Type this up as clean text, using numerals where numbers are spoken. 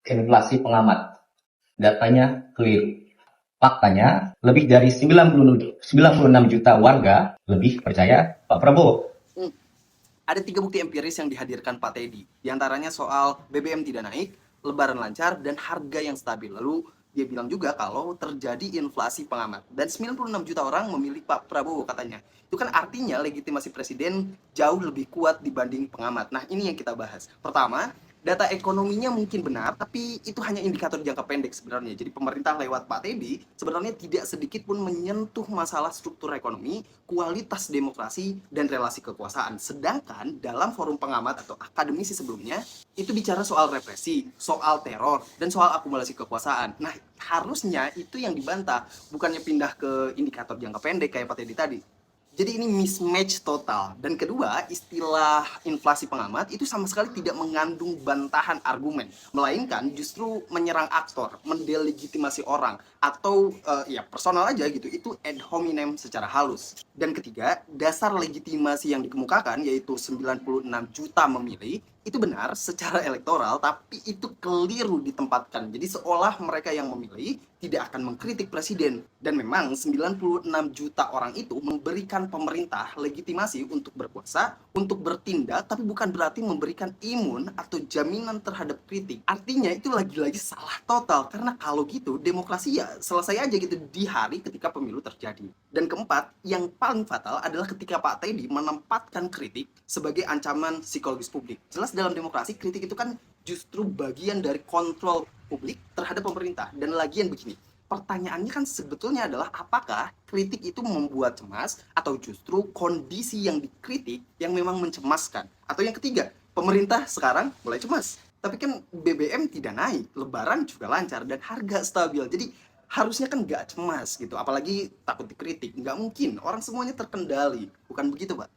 inflasi pengamat. Datanya keliru. Faktanya, lebih dari 96 juta warga lebih percaya Pak Prabowo. Ada 3 bukti empiris yang dihadirkan Pak Teddy. Di antaranya soal BBM tidak naik, lebaran lancar, dan harga yang stabil. Lalu dia bilang juga kalau terjadi inflasi pengamat. Dan 96 juta orang memilih Pak Prabowo katanya. Itu kan artinya legitimasi presiden jauh lebih kuat dibanding pengamat. Nah, ini yang kita bahas. Pertama, data ekonominya mungkin benar, tapi itu hanya indikator jangka pendek sebenarnya. Jadi pemerintah lewat Pak Teddy sebenarnya tidak sedikit pun menyentuh masalah struktur ekonomi, kualitas demokrasi, dan relasi kekuasaan. Sedangkan dalam forum pengamat atau akademisi sebelumnya, itu bicara soal represi, soal teror, dan soal akumulasi kekuasaan. Nah, harusnya itu yang dibantah, bukannya pindah ke indikator jangka pendek kayak Pak Teddy tadi. Jadi ini mismatch total. Dan kedua, istilah inflasi pengamat itu sama sekali tidak mengandung bantahan argumen, melainkan justru menyerang aktor, mendelegitimasi orang, atau ya personal aja gitu. Itu ad hominem secara halus. Dan ketiga, dasar legitimasi yang dikemukakan yaitu 96 juta memilih itu benar secara elektoral, tapi itu keliru ditempatkan. Jadi seolah mereka yang memilih tidak akan mengkritik presiden. Dan memang 96 juta orang itu memberikan pemerintah legitimasi untuk berkuasa, untuk bertindak, tapi bukan berarti memberikan imun atau jaminan terhadap kritik. Artinya itu lagi-lagi salah total, karena kalau gitu demokrasi ya selesai aja gitu di hari ketika pemilu terjadi. Dan keempat, yang paling fatal adalah ketika Pak Teddy menempatkan kritik sebagai ancaman psikologis publik. Jelas dalam demokrasi kritik itu kan justru bagian dari kontrol publik terhadap pemerintah. Dan lagian begini, pertanyaannya kan sebetulnya adalah apakah kritik itu membuat cemas atau justru kondisi yang dikritik yang memang mencemaskan. Atau yang ketiga, pemerintah sekarang mulai cemas. Tapi kan BBM tidak naik, lebaran juga lancar, dan harga stabil. Jadi harusnya kan nggak cemas gitu, apalagi takut dikritik. Nggak mungkin, orang semuanya terkendali. Bukan begitu, Pak?